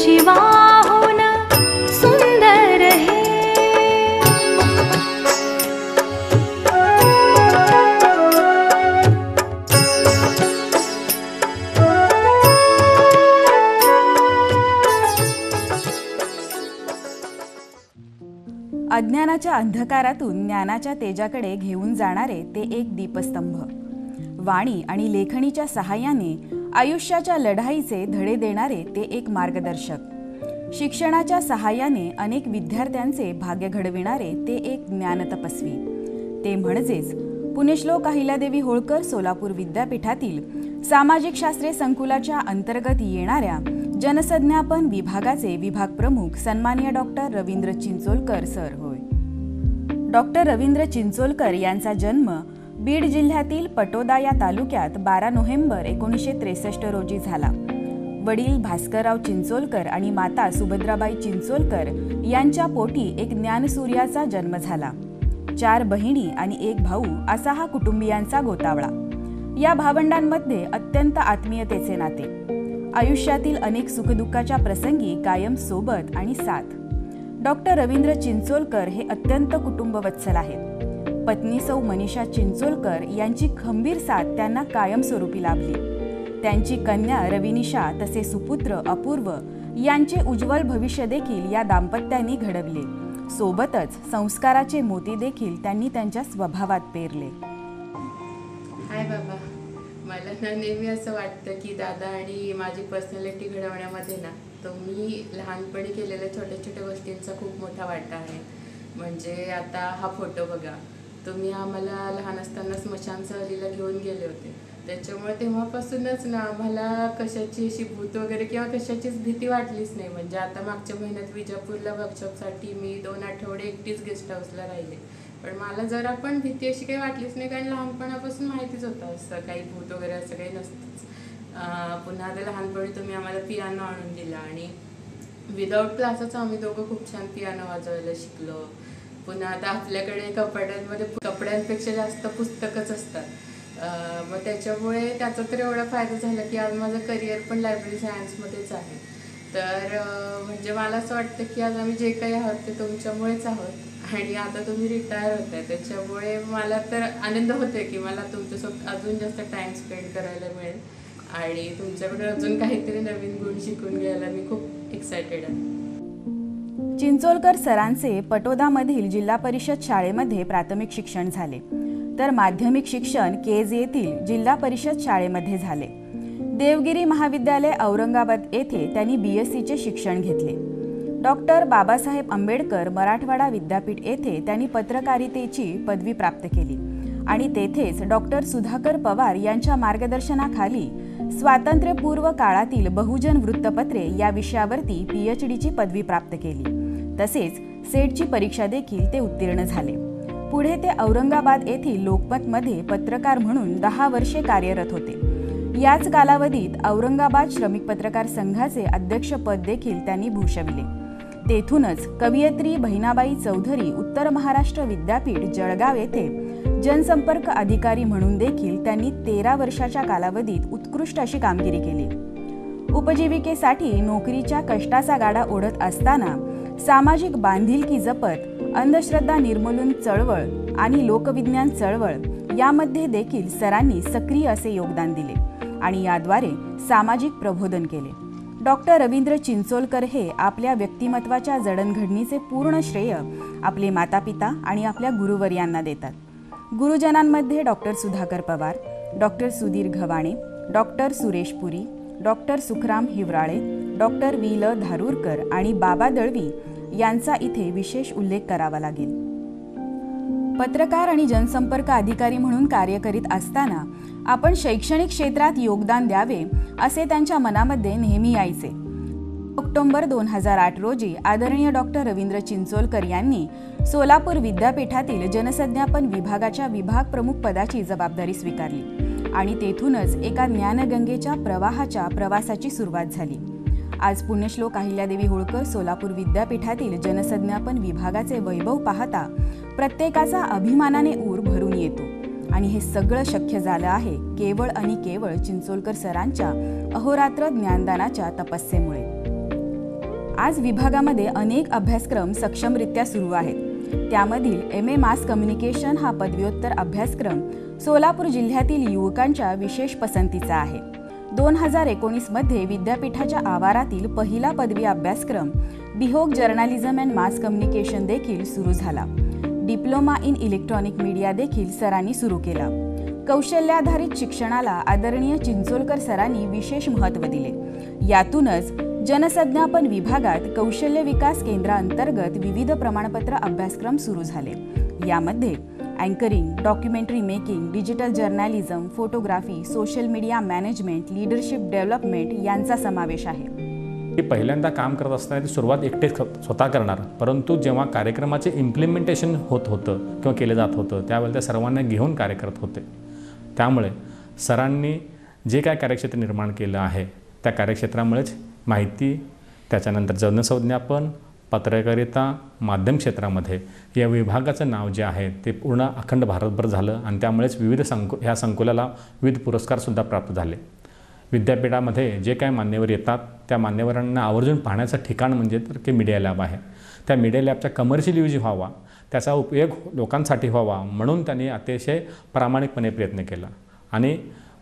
शिवाहून सुंदर हे। अज्ञानाच्या अंधकारातून ज्ञानाच्या तेजाकडे घेऊन जाणारे ते एक दीपस्तंभ, वाणी आणि लेखणीच्या सहाय्याने आयुष्याच्या लढाईचे धडे देणारे ते एक मार्गदर्शक, शिक्षणाच्या सहाय्याने अनेक विद्यार्थ्यांचे भाग्य घडविणारे ते एक ज्ञानतपस्वी, ते म्हणजेच पुण्यश्लोक अहिल्यादेवी होळकर सोलापूर विद्यापीठातील सामाजिक शास्त्रे संकुलाच्या अंतर्गत येणाऱ्या जनसंज्ञापन विभागाचे विभाग प्रमुख सन्माननीय डॉक्टर रवींद्र चिंचोलकर सर होय। डॉक्टर रवींद्र चिंचोलकर यांचा जन्म बीड जिल्ह्यातील पटोदा या तालुक्यात 12 नोव्हेंबर 1963 रोजी झाला। वडील भास्करराव चिंचोलकर आणि माता सुभद्राबाई चिंचोलकर यांच्या पोटी एक ज्ञानसूर्याचा जन्म झाला। 4 बहिणी आणि 1 भाऊ असा हा कुटुंबियांचा गोतावळा। या भावंडांमध्ये अत्यंत आत्मीयतेचे नाते, आयुष्यातील अनेक सुखदुःखाच्या प्रसंगी कायम सोबत आणि साथ। डॉक्टर रवींद्र चिंचोलकर हे अत्यंत कुटुंबवत्सल आहेत। पत्नी सौ मनीषा चिंचोलकर यांची खंबीर साथ त्यांना कायमस्वरूपी लाभली। त्यांची कन्या रविनिशा तसे सुपुत्र अपूर्व यांचे उज्ज्वल भविष्य देखील या दाम्पत्याने घडवले। सोबतच संस्काराचे मोती देखील त्यांनी त्यांच्या स्वभावात पेरले। हाय बाबा, मला ना नेहमी असं वाटतं की दादा आणि माझी पर्सनॅलिटी घडवण्यामध्ये ना तो मी लहानपणी केलेल्या छोट्या छोट्या गोष्टींचा खूप मोठा वाटा आहे। म्हणजे आता हा फोटो बघा, तुम्ही आम्हाला लहान असताना स्मशान सहलीला घेऊन गेले होते, त्याच्यामुळे तेव्हापासूनच ना आम्हाला कशाची अशी भूत वगैरे किंवा कशाचीच भीती वाटलीच नाही। म्हणजे आता मागच्या महिन्यात विजापूरला वर्कशॉपसाठी मी 2 आठवडे एकटीच गेस्ट हाऊसला राहिले, पण मला जरा पण भीती अशी काही वाटलीच नाही, कारण लहानपणापासून माहितीच होतं असं काही भूत वगैरे असं काही नसतंच। पुन्हा आता लहानपणी तुम्ही आम्हाला पियानो आणून दिला आणि विदाऊट क्लासच आम्ही दोघं खूप छान पियानो वाजवायला शिकलो। पुन्हा आता आपल्याकडे कपाटांमध्ये कपड्यांपेक्षा जास्त पुस्तकच असतात, मग त्याच्यामुळे त्याचा तर एवढा फायदा झाला की आज माझं करिअर पण लायब्ररी सायन्समध्येच आहे। तर म्हणजे मला असं वाटतं की आज आम्ही जे काही आहोत ते तुमच्यामुळेच आहोत आणि आता तुम्ही रिटायर होत आहे, त्याच्यामुळे मला तर आनंद होतोय की मला तुमच्यासोबत अजून जास्त टाईम स्पेंड करायला मिळेल आणि तुमच्याकडून अजून काहीतरी नवीन गुण शिकून घ्यायला मी खूप एक्सायटेड आहे। चिंचोलकर सरांचे पटोदामधील जिल्हा परिषद शाळेमध्ये प्राथमिक शिक्षण झाले, तर माध्यमिक शिक्षण केज येथील जिल्हा परिषद शाळेमध्ये झाले। देवगिरी महाविद्यालय औरंगाबाद येथे त्यांनी BSc शिक्षण घेतले। डॉक्टर बाबासाहेब आंबेडकर मराठवाडा विद्यापीठ येथे त्यांनी पत्रकारितेची पदवी प्राप्त केली आणि तेथेच डॉक्टर सुधाकर पवार यांच्या मार्गदर्शनाखाली स्वातंत्र्यपूर्व काळातील बहुजन वृत्तपत्रे या विषयावरती PhDची पदवी प्राप्त केली। तसेच सेटची परीक्षा देखील ते उत्तीर्ण झाले। पुढे ते औरंगाबाद येथील लोकमतमध्ये पत्रकार म्हणून 10 वर्षे कार्यरत होते। याच कालावधीत औरंगाबाद श्रमिक पत्रकार संघाचे अध्यक्षपद देखील त्यांनी भूषविले। तेथूनच कवयित्री बहिणाबाई चौधरी उत्तर महाराष्ट्र विद्यापीठ जळगाव येथे जनसंपर्क अधिकारी म्हणून देखील त्यांनी 13 वर्षाच्या कालावधीत उत्कृष्ट अशी कामगिरी केली। उपजीविकेसाठी नोकरीच्या कष्टाचा गाडा ओढत असताना सामाजिक बांधिलकी जपत अंधश्रद्धा निर्मूलन चळवळ आणि लोकविज्ञान चळवळ यामध्ये देखील सरांनी सक्रिय असे योगदान दिले आणि याद्वारे सामाजिक प्रबोधन केले। डॉक्टर रवींद्र चिंचोलकर हे आपल्या व्यक्तिमत्वाच्या जडणघडणीचे पूर्ण श्रेय आपले मातापिता आणि आपल्या गुरुवर्यांना देतात। गुरुजनांमध्ये doctor Sudhakar Pawar, doctor Sudhir Ghavane, doctor Suresh Puri, doctor Sukhram Hiwrale, doctor V.L. Dharurkar आणि बाबा दळवी यांचा इथे विशेष उल्लेख करावा लागेल। पत्रकार आणि जनसंपर्क अधिकारी म्हणून कार्य करीत असताना आपण शैक्षणिक क्षेत्रात योगदान द्यावे असे त्यांच्या मनामध्ये नेहमी यायचे। ऑक्टोबर 2008 रोजी आदरणीय डॉक्टर रवींद्र चिंचोलकर यांनी सोलापूर विद्यापीठातील जनसंज्ञापन विभागाच्या विभाग प्रमुख पदाची जबाबदारी स्वीकारली आणि तेथूनच एका ज्ञानगंगेच्या प्रवासाची सुरुवात झाली। आज पुण्यश्लोक अहिल्यादेवी होळकर सोलापूर विद्यापीठातील जनसंज्ञापन विभागाचे वैभव पाहता प्रत्येकाचा अभिमानाने ऊर भरून येतो आणि हे सगळं शक्य झालं आहे केवळ आणि केवळ चिंचोलकर सरांच्या अहोरात्र ज्ञानदानाच्या तपस्येमुळे। आज विभागामध्ये अनेक अभ्यासक्रम सक्षमरित्या सुरू आहेत। त्यामधील MA मास कम्युनिकेशन हा पदव्युत्तर अभ्यासक्रम सोलापूर जिल्ह्यातील युवकांच्या विशेष पसंतीचा आहे। 2019 मध्ये विद्यापीठाच्या आवारातील पहिला पदवी अभ्यासक्रम बिहोक जर्नलिझम अँड मास कम्युनिकेशन देखील सुरू झाला। डिप्लोमा इन इलेक्ट्रॉनिक मीडिया देखील सरांनी सुरू केला। कौशल्याधारित शिक्षणाला आदरणीय चिंचोलकर सरांनी विशेष महत्त्व दिले। यातूनच जनसंज्ञापन विभागात कौशल्य विकास केंद्रांतर्गत विविध प्रमाणपत्र अभ्यासक्रम सुरू झाले। यामध्ये anchoring, documentary making, digital journalism, photography, social media management, leadership development यांचा समावेश आहे। ते पहिल्यांदा काम करत असताना ती सुरुवात एकटे स्वतः करणार, परंतु जेव्हा कार्यक्रमाचे इम्प्लिमेंटेशन होत होतं किंवा केले जात होतं त्यावेळेला त्या सर्वांना घेऊन कार्य करत होते। त्यामुळे सरांनी जे काय कार्यक्षेत्र निर्माण केलं आहे त्या कार्यक्षेत्रामुळेच माहिती, त्याच्यानंतर जनसंज्ञापन, पत्रकारिता, माध्यम क्षेत्रामध्ये या विभागाचं नाव जे आहे ते पूर्ण अखंड भारतभर झालं आणि त्यामुळेच विविध ह्या संकुलाला विविध पुरस्कारसुद्धा प्राप्त झाले। विद्यापीठामध्ये जे काय मान्यवर येतात त्या मान्यवरांना आवर्जून पाहण्याचं ठिकाण म्हणजे तर की मीडिया लॅब आहे। त्या मीडिया लॅबचा कमर्शियल यूज व्हावा, त्याचा उपयोग लोकांसाठी व्हावा म्हणून त्यांनी अतिशय प्रामाणिकपणे प्रयत्न केला। आणि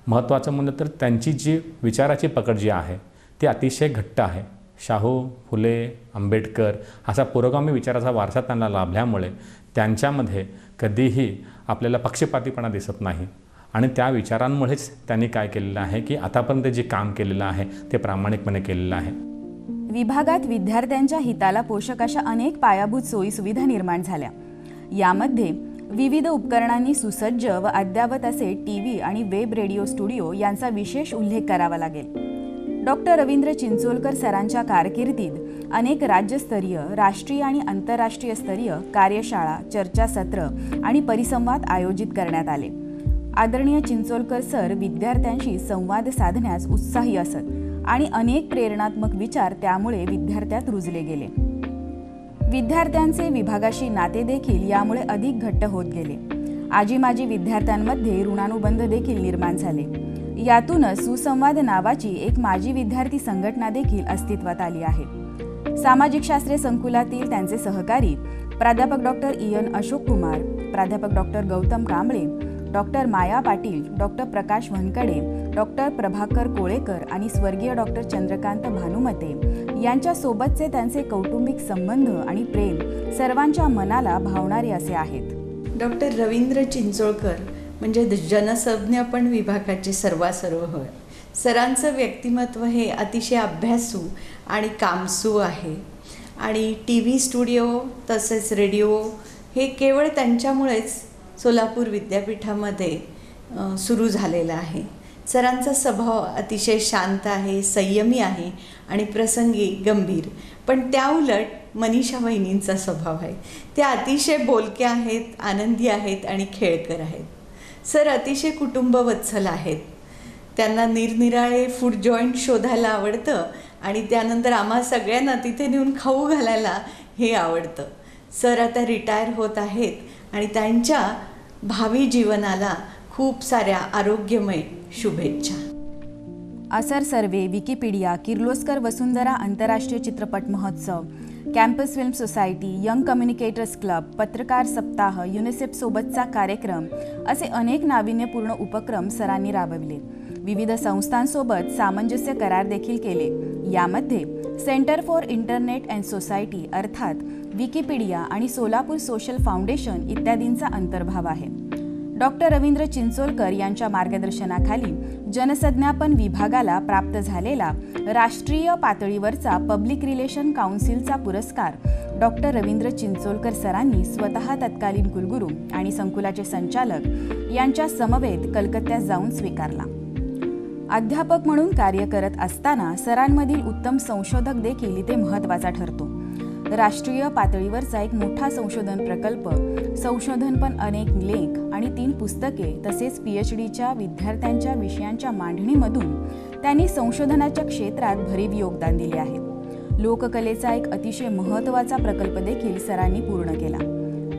महत्त्वाचं म्हणलं तर त्यांची जी विचाराची पकड जी आहे ती अतिशय घट्ट आहे। शाहू, फुले, आंबेडकर असा पुरोगामी विचाराचा वारसा त्यांना लाभल्यामुळे त्यांच्यामध्ये कधीही आपल्याला पक्षपातीपणा दिसत नाही आणि त्या विचारांमुळेच त्यांनी काय केलेलं आहे की आतापर्यंत जे काम केलेलं आहे ते प्रामाणिकपणे केलेलं आहे। विभागात विद्यार्थ्यांच्या हिताला पोषक अशा अनेक पायाभूत सोयीसुविधा निर्माण झाल्या। यामध्ये विविध उपकरणांनी सुसज्ज व अद्ययावत असे TV आणि वेब रेडिओ स्टुडिओ यांचा विशेष उल्लेख करावा लागेल। डॉक्टर रवींद्र चिंचोलकर सरांच्या कारकिर्दीत अनेक राज्यस्तरीय, राष्ट्रीय आणि आंतरराष्ट्रीय स्तरीय कार्यशाळा, चर्चासत्र आणि परिसंवाद आयोजित करण्यात आले। आदरणीय चिंचोलकर सर विद्यार्थ्यांशी संवाद साधण्यास उत्साही असत आणि अनेक प्रेरणात्मक विचार त्यामुळे विद्यार्थ्यात रुजले गेले। विद्यार्थ्यांचे विभागाशी नाते देखील यामुळे अधिक घट्ट होत गेले। आजी माजी विद्यार्थ्यांमध्ये ऋणानुबंध देखील निर्माण झाले। यातूनच सुसंवाद नावाची एक माजी विद्यार्थी संघटना देखील अस्तित्वात आली आहे। सामाजिक शास्त्रे संकुलातील त्यांचे सहकारी प्राध्यापक डॉक्टर इयन अशोक कुमार, प्राध्यापक डॉक्टर गौतम कांबळे, डॉक्टर माया पाटील, डॉक्टर प्रकाश वनकडे, डॉक्टर प्रभाकर कोळेकर आणि स्वर्गीय डॉक्टर चंद्रकांत भानुमते यांच्यासोबतचे त्यांचे कौटुंबिक संबंध आणि प्रेम सर्वांच्या मनाला भावणारे असे आहेत। डॉक्टर रवींद्र चिंचोळकर म्हणजे जनसंज्ञापन विभागाचे सर्वासर्व होय। सरांचं व्यक्तिमत्व हे अतिशय अभ्यासू आणि कामसू आहे आणि TV स्टुडिओ तसेच रेडिओ हे केवळ त्यांच्यामुळेच सोलापूर विद्यापीठामध्ये सुरू झालेला आहे। सरांचा स्वभाव अतिशय शांत आहे, संयमी आहे आणि प्रसंगी गंभीर, पण त्याउलट मनीषा वहिनींचा स्वभाव आहे। त्या अतिशय बोलक्या आहेत, आनंदी आहेत आणि खेळकर आहेत। सर अतिशय कुटुंबवत्सल आहेत। त्यांना निरनिराळे फूड जॉईंट शोधायला आवडतं आणि त्यानंतर आम्हा सगळ्यांना तिथे नेऊन खाऊ घालायला हे आवडतं। सर आता रिटायर होत आहेत आणि त्यांच्या भावी जीवनाला खूप साऱ्या आरोग्यमय शुभेच्छा। असर सर्वे, विकिपीडिया, किर्लोस्कर वसुंधरा आंतरराष्ट्रीय चित्रपट महोत्सव, campus film society, young communicators club, पत्रकार सप्ताह, युनिसेफ सोबतचा कार्यक्रम असे अनेक नाविन्यपूर्ण उपक्रम सरांनी राबविले। विविध संस्थांसोबत सामंजस्य करार देखील केले। यामध्ये centre for internet and society अर्थात विकिपीडिया आणि सोलापूर सोशल फाउंडेशन इत्यादींचा अंतर्भाव आहे। डॉक्टर रवींद्र चिंचोलकर यांच्या मार्गदर्शनाखाली जनसंज्ञापन विभागाला प्राप्त झालेला राष्ट्रीय पातळीवरचा पब्लिक रिलेशन काउन्सिलचा पुरस्कार डॉक्टर रवींद्र चिंचोलकर सरांनी स्वतः तत्कालीन कुलगुरू आणि संकुलाचे संचालक यांच्या समवेत कलकत्त्यात जाऊन स्वीकारला। अध्यापक म्हणून कार्य करत असताना सरांमधील उत्तम संशोधक देखील इथे महत्त्वाचा ठरतो। राष्ट्रीय पातळीवरचा एक मोठा संशोधन प्रकल्प, संशोधनपण अनेक लेख आणि 3 पुस्तके तसेच PhDच्या विद्यार्थ्यांच्या विषयांच्या मांडणीमधून त्यांनी संशोधनाच्या क्षेत्रात भरीव योगदान दिले आहे। लोककलेचा एक अतिशय महत्त्वाचा प्रकल्प देखील सरांनी पूर्ण केला।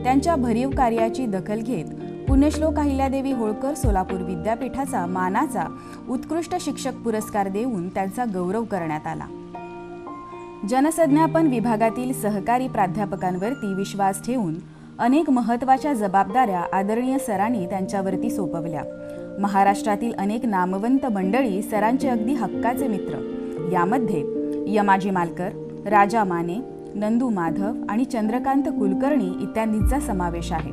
त्यांच्या भरीव कार्याची दखल घेत पुण्यश्लोक अहिल्यादेवी होळकर सोलापूर विद्यापीठाचा मानाचा उत्कृष्ट शिक्षक पुरस्कार देऊन त्यांचा गौरव करण्यात आला। जनसंज्ञापन विभागातील सहकारी प्राध्यापकांवरती विश्वास ठेवून अनेक महत्त्वाच्या जबाबदाऱ्या आदरणीय सरांनी त्यांच्यावरती सोपवल्या. महाराष्ट्रातील अनेक नामवंत मंडळी सरांचे अगदी हक्काचे मित्र. यामध्ये यमाजी मालकर, राजा माने, नंदू माधव आणि चंद्रकांत कुलकर्णी इत्यादींचा समावेश आहे.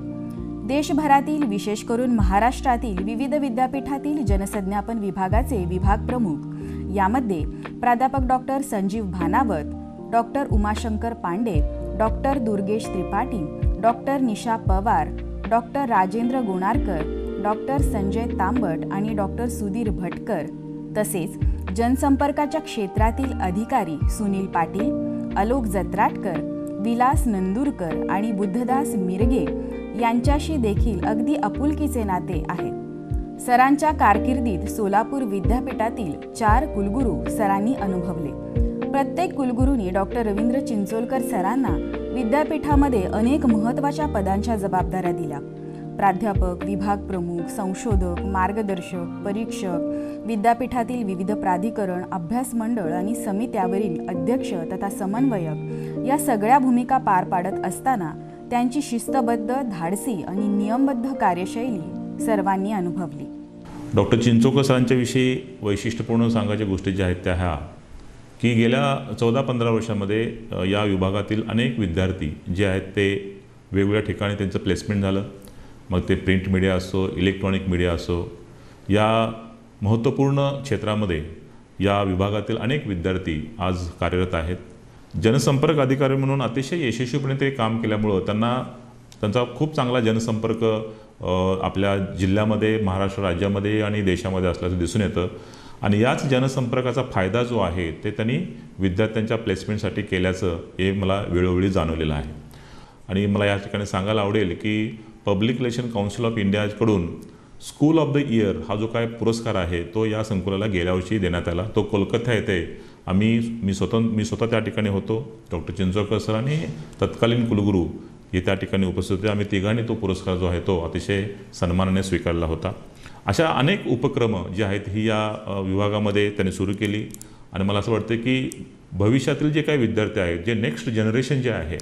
देशभरातील विशेष करून महाराष्ट्रातील विविध विद्यापीठातील जनसंज्ञापन विभागाचे विभाग प्रमुख, यामध्ये प्राध्यापक doctor Sanjeev Bhanawat, doctor Umashankar Pande, doctor Durgesh Tripathi, doctor Nisha Pawar, doctor Rajendra Gonarkar, doctor Sanjay Tambat आणि डॉक्टर सुधीर भटकर, तसेच जनसंपर्काच्या क्षेत्रातील अधिकारी सुनील पाटील, अलोक जत्राटकर, विलास नंदुरकर आणि बुद्धदास मिरगे यांच्याशी देखील अगदी आपुलकीचे नाते आहे. सरांच्या कारकिर्दीत सोलापूर विद्यापीठातील 4 कुलगुरू सरांनी अनुभवले. प्रत्येक कुलगुरूंनी डॉक्टर रवींद्र चिंचोलकर सरांना विद्यापीठामध्ये अनेक महत्त्वाच्या पदांच्या जबाबदाऱ्या दिल्या. प्राध्यापक, विभाग प्रमुख, संशोधक, मार्गदर्शक, परीक्षक, विद्यापीठातील विविध प्राधिकरण, अभ्यास मंडळ आणि समित्यावरील अध्यक्ष तथा समन्वयक या सगळ्या भूमिका पार पाडत असताना त्यांची शिस्तबद्ध, धाडसी आणि नियमबद्ध कार्यशैली सर्वांनी अनुभवली. डॉक्टर चिंचोलकर सरांच्या विषयी वैशिष्ट्यपूर्ण सांगायच्या गोष्टी ज्या आहेत त्या ह्या की गेल्या 14-15 वर्षामध्ये या विभागातील अनेक विद्यार्थी जे आहेत ते वेगवेगळ्या ठिकाणी त्यांचं प्लेसमेंट झालं. मग ते प्रिंट मीडिया असो, इलेक्ट्रॉनिक मीडिया असो, या महत्त्वपूर्ण क्षेत्रामध्ये या विभागातील अनेक विद्यार्थी आज कार्यरत आहेत. जनसंपर्क अधिकारी म्हणून अतिशय यशस्वीपणे ते काम केल्यामुळं त्यांचा खूप चांगला जनसंपर्क आपल्या जिल्ह्यामध्ये, महाराष्ट्र राज्यामध्ये आणि देशामध्ये असल्याचं दिसून येतं. आणि याच जनसंपर्काचा फायदा जो आहे ते त्यांनी विद्यार्थ्यांच्या प्लेसमेंटसाठी केल्याचं हे मला वेळोवेळी जाणवलेलं आहे. आणि मला या ठिकाणी सांगायला आवडेल की पब्लिक रिलेशन काउन्सिल ऑफ इंडियाकडून स्कूल ऑफ द इयर हा जो काय पुरस्कार आहे तो या संकुलाला गेल्या वर्षी देण्यात आला. तो कोलकाता येथे मी स्वतः त्या ठिकाणी होतो. डॉक्टर चिंचोलकर सर आणि तत्कालीन कुलगुरू हे त्या ठिकाणी उपस्थित होते. आम्ही तिघांनी तो पुरस्कार जो आहे तो अतिशय सन्मानाने स्वीकारला होता. अशा अनेक उपक्रम जे आहेत ही या विभागामध्ये त्यांनी सुरू केली. आणि मला असं वाटतं की भविष्यातील जे काही विद्यार्थी आहेत, जे नेक्स्ट जनरेशन जे आहे,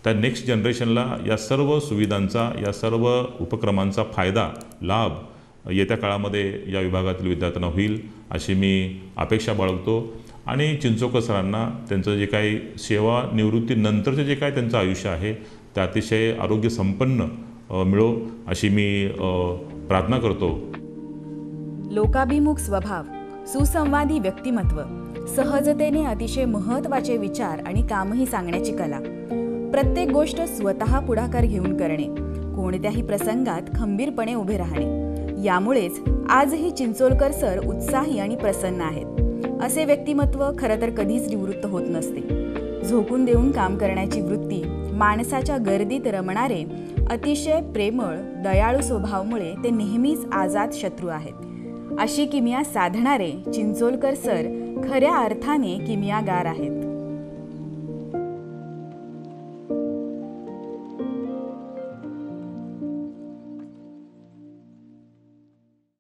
त्या नेक्स्ट जनरेशनला या सर्व सुविधांचा, या सर्व उपक्रमांचा फायदा, लाभ येत्या काळामध्ये या विभागातील विद्यार्थ्यांना होईल अशी मी अपेक्षा बाळगतो. आणि चिंचोलकर सरांना त्यांचं जे काही सेवानिवृत्तीनंतरचं जे काही त्यांचं आयुष्य आहे ते अतिशय आरोग्यसंपन्न मिळो अशी मी प्रार्थना करतो. लोकाभिमुख स्वभाव, सुसंवादी व्यक्तिमत्व, सहजतेने अतिशय महत्त्वाचे विचार आणि कामही सांगण्याची कला, प्रत्येक गोष्ट स्वतः पुढाकार घेऊन करणे, कोणत्याही प्रसंगात खंबीरपणे उभे राहणे, यामुळेच आजही चिंचोलकर सर उत्साही आणि प्रसन्न आहेत. असे व्यक्तिमत्व खरं तर कधीच निवृत्त होत नसते. झोकून देऊन काम करण्याची वृत्ती, माणसाच्या गर्दीत रमणारे अतिशय प्रेमळ, दयाळू स्वभावामुळे ते नेहमीच आजाद शत्रू आहेत. अशी किमिया साधणारे चिंचोलकर सर खऱ्या अर्थाने किमियागार आहेत.